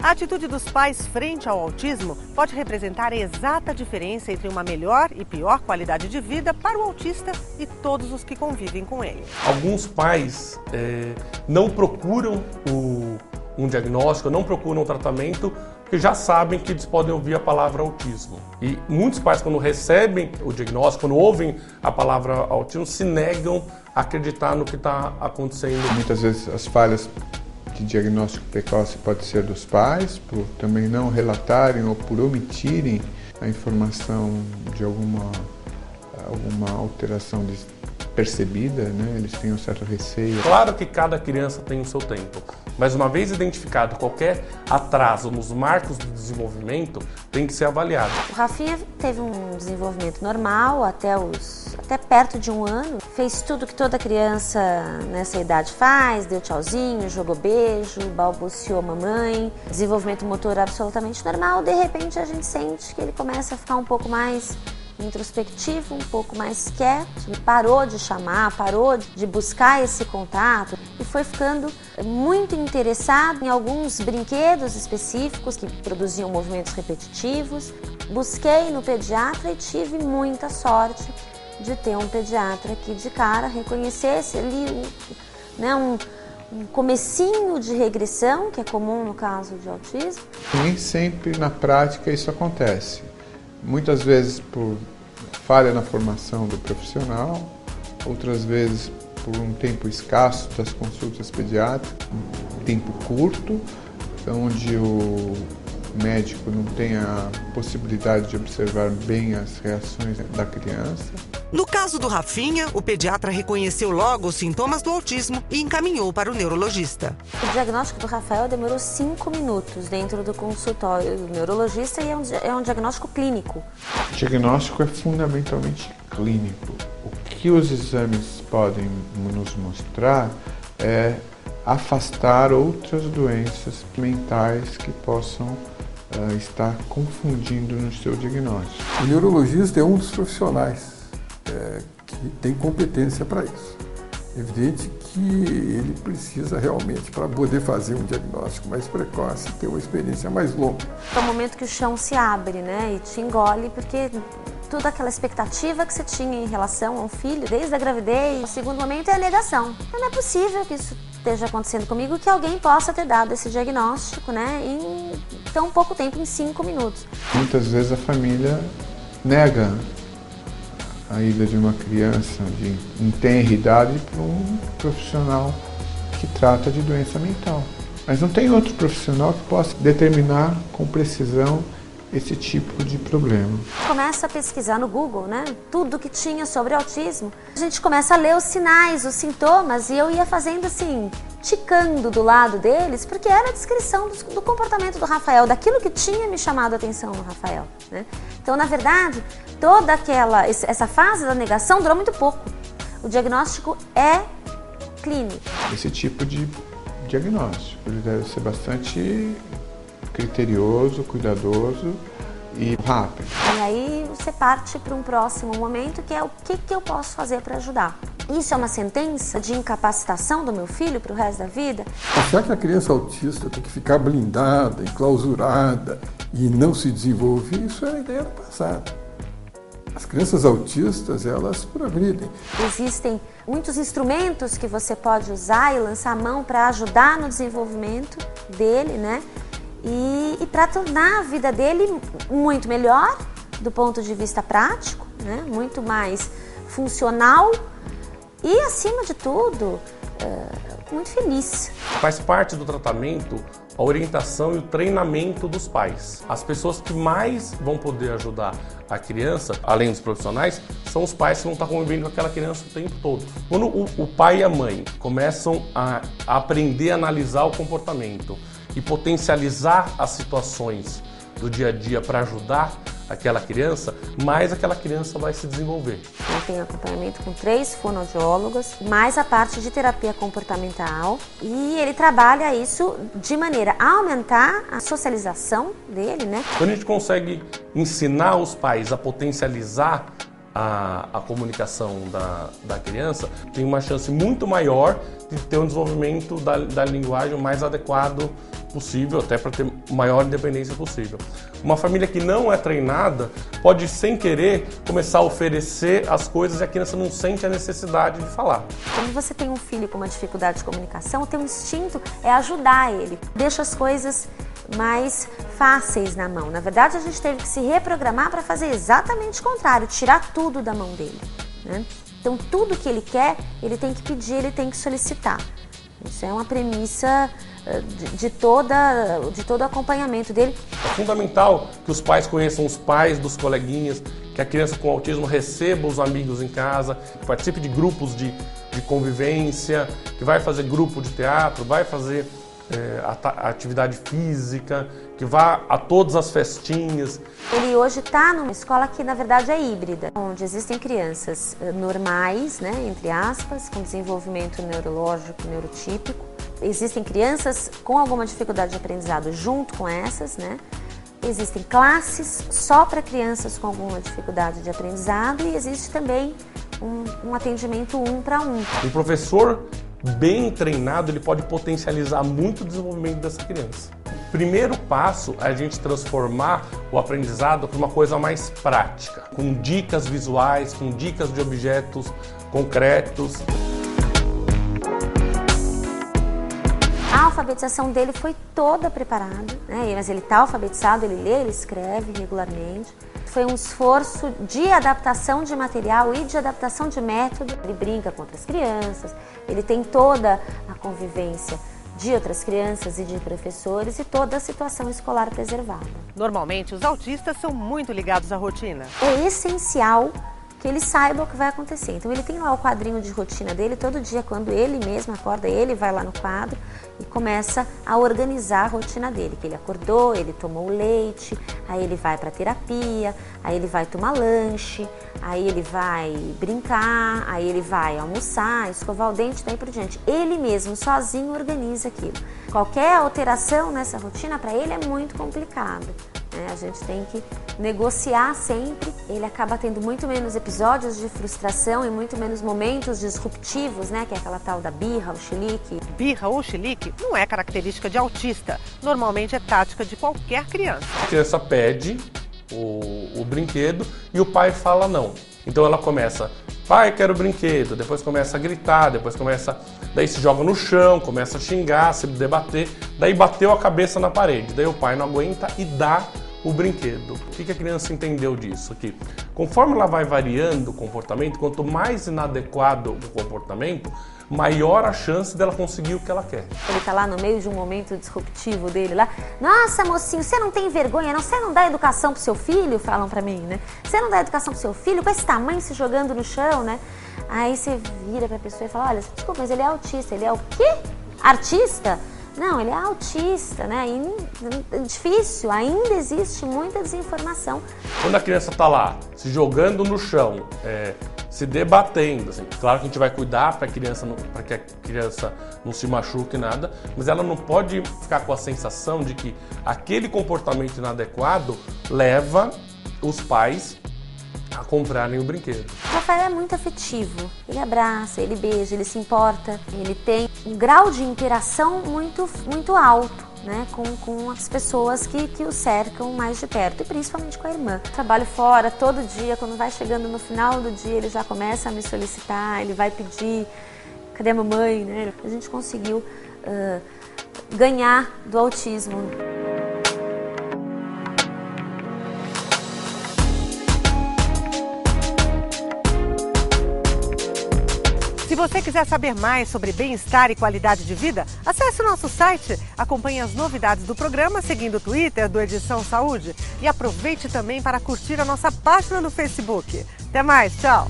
A atitude dos pais frente ao autismo pode representar a exata diferença entre uma melhor e pior qualidade de vida para o autista e todos os que convivem com ele. Alguns pais não procuram um diagnóstico, não procuram um tratamento, porque já sabem que eles podem ouvir a palavra autismo. E muitos pais, quando recebem o diagnóstico, quando ouvem a palavra autismo, se negam a acreditar no que está acontecendo. Muitas vezes as falhas de diagnóstico precoce pode ser dos pais, por também não relatarem ou por omitirem a informação de alguma alteração percebida, né? Eles têm um certo receio. Claro que cada criança tem o seu tempo, mas uma vez identificado qualquer atraso nos marcos do desenvolvimento, tem que ser avaliado. O Rafinha teve um desenvolvimento normal até perto de 1 ano. Fez tudo que toda criança nessa idade faz, deu tchauzinho, jogou beijo, balbuciou mamãe. Desenvolvimento motor absolutamente normal. De repente a gente sente que ele começa a ficar um pouco mais introspectivo, um pouco mais quieto, parou de chamar, parou de buscar esse contato e foi ficando muito interessado em alguns brinquedos específicos que produziam movimentos repetitivos. Busquei no pediatra e tive muita sorte de ter um pediatra que de cara reconhecesse ali um comecinho de regressão, que é comum no caso de autismo. Nem sempre na prática isso acontece. Muitas vezes por falha na formação do profissional, outras vezes por um tempo escasso das consultas pediátricas, um tempo curto, onde o médico não tem a possibilidade de observar bem as reações da criança. No caso do Rafinha, o pediatra reconheceu logo os sintomas do autismo e encaminhou para o neurologista. O diagnóstico do Rafael demorou 5 minutos dentro do consultório do neurologista e é um diagnóstico clínico. O diagnóstico é fundamentalmente clínico. O que os exames podem nos mostrar é afastar outras doenças mentais que possam estar confundindo no seu diagnóstico. O neurologista é um dos profissionais que tem competência para isso. É evidente que ele precisa realmente, para poder fazer um diagnóstico mais precoce, ter uma experiência mais longa. É o momento que o chão se abre, né, e te engole, porque toda aquela expectativa que você tinha em relação a um filho, desde a gravidez, o segundo momento é a negação. Então, não é possível que isso esteja acontecendo comigo, que alguém possa ter dado esse diagnóstico, né, em tão pouco tempo, em 5 minutos. Muitas vezes a família nega a ida de uma criança em tenra idade para um profissional que trata de doença mental. Mas não tem outro profissional que possa determinar com precisão esse tipo de problema. Começa a pesquisar no Google, né? Tudo que tinha sobre autismo. A gente começa a ler os sinais, os sintomas, e eu ia fazendo assim, ticando do lado deles, porque era a descrição do comportamento do Rafael, daquilo que tinha me chamado a atenção no Rafael, né? Então, na verdade, toda essa fase da negação durou muito pouco. O diagnóstico é clínico. Esse tipo de diagnóstico, ele deve ser bastante criterioso, cuidadoso e rápido. E aí você parte para um próximo momento, que é o que eu posso fazer para ajudar. Isso é uma sentença de incapacitação do meu filho para o resto da vida? Achar que a criança autista tem que ficar blindada, enclausurada e não se desenvolver, isso é a ideia do passado. As crianças autistas, elas progridem. Existem muitos instrumentos que você pode usar e lançar a mão para ajudar no desenvolvimento dele, né? E para tornar a vida dele muito melhor do ponto de vista prático, né? Muito mais funcional e, acima de tudo, muito feliz. Faz parte do tratamento a orientação e o treinamento dos pais. As pessoas que mais vão poder ajudar a criança, além dos profissionais, são os pais que vão estar convivendo com aquela criança o tempo todo. Quando o pai e a mãe começam a aprender a analisar o comportamento e potencializar as situações do dia a dia para ajudar aquela criança, mais aquela criança vai se desenvolver. Eu tenho acompanhamento com 3 fonoaudiólogos, mais a parte de terapia comportamental, e ele trabalha isso de maneira a aumentar a socialização dele, né? Quando a gente consegue ensinar os pais a potencializar a comunicação da criança, tem uma chance muito maior de ter um desenvolvimento da linguagem mais adequado possível, até para ter maior independência possível. Uma família que não é treinada pode, sem querer, começar a oferecer as coisas e a criança não sente a necessidade de falar. Quando você tem um filho com uma dificuldade de comunicação, o teu instinto é ajudar ele. Deixa as coisas mais fáceis na mão. Na verdade, a gente teve que se reprogramar para fazer exatamente o contrário, tirar tudo da mão dele, né? Então, tudo que ele quer, ele tem que pedir, ele tem que solicitar. Isso é uma premissa de todo o acompanhamento dele. É fundamental que os pais conheçam os pais dos coleguinhas, que a criança com autismo receba os amigos em casa, que participe de grupos de convivência, que vai fazer grupo de teatro, vai fazer atividade física, que vá a todas as festinhas. Ele hoje está numa escola que, na verdade, é híbrida, onde existem crianças normais, né, entre aspas, com desenvolvimento neurológico, neurotípico. Existem crianças com alguma dificuldade de aprendizado junto com essas, né? Existem classes só para crianças com alguma dificuldade de aprendizado e existe também um atendimento 1 para 1. Um professor bem treinado, ele pode potencializar muito o desenvolvimento dessa criança. O primeiro passo é a gente transformar o aprendizado para uma coisa mais prática, com dicas visuais, com dicas de objetos concretos. A alfabetização dele foi toda preparada, né? Mas ele está alfabetizado, ele lê, ele escreve regularmente. Foi um esforço de adaptação de material e de adaptação de método. Ele brinca com outras crianças, ele tem toda a convivência de outras crianças e de professores e toda a situação escolar preservada. Normalmente, os autistas são muito ligados à rotina. É essencial que ele saiba o que vai acontecer. Então ele tem lá o quadrinho de rotina dele, todo dia quando ele mesmo acorda, ele vai lá no quadro e começa a organizar a rotina dele, que ele acordou, ele tomou o leite, aí ele vai para terapia, aí ele vai tomar lanche, aí ele vai brincar, aí ele vai almoçar, escovar o dente, daí por diante. Ele mesmo, sozinho, organiza aquilo. Qualquer alteração nessa rotina para ele é muito complicado. A gente tem que negociar sempre. Ele acaba tendo muito menos episódios de frustração e muito menos momentos disruptivos, né? Que é aquela tal da birra, o chilique. Birra ou chilique não é característica de autista. Normalmente é tática de qualquer criança. A criança pede o brinquedo e o pai fala não. Então ela começa, pai, quero brinquedo. Depois começa a gritar, daí se joga no chão, começa a xingar, se debater. Daí bateu a cabeça na parede. Daí o pai não aguenta e dá o brinquedo. O que a criança entendeu disso? Que conforme ela vai variando o comportamento, quanto mais inadequado o comportamento, maior a chance dela conseguir o que ela quer. Ele tá lá no meio de um momento disruptivo dele lá. Nossa, mocinho, você não tem vergonha, não? Você não dá educação pro seu filho? Falam pra mim, né? Você não dá educação pro seu filho com esse tamanho se jogando no chão, né? Aí você vira pra pessoa e fala, olha, desculpa, mas ele é autista. Ele é o quê? Artista? Não, ele é autista, né? E é difícil, ainda existe muita desinformação. Quando a criança tá lá, se jogando no chão, se debatendo, assim, claro que a gente vai cuidar para que a criança não se machuque nada, mas ela não pode ficar com a sensação de que aquele comportamento inadequado leva os pais a comprarem o brinquedo. O Rafael é muito afetivo, ele abraça, ele beija, ele se importa, ele tem um grau de interação muito, muito alto, né, com as pessoas que o cercam mais de perto, e principalmente com a irmã. Trabalho fora todo dia, quando vai chegando no final do dia, ele já começa a me solicitar, ele vai pedir, cadê a mamãe, né? A gente conseguiu ganhar do autismo. Se você quiser saber mais sobre bem-estar e qualidade de vida, acesse o nosso site, acompanhe as novidades do programa seguindo o Twitter do Edição Saúde e aproveite também para curtir a nossa página no Facebook. Até mais, tchau!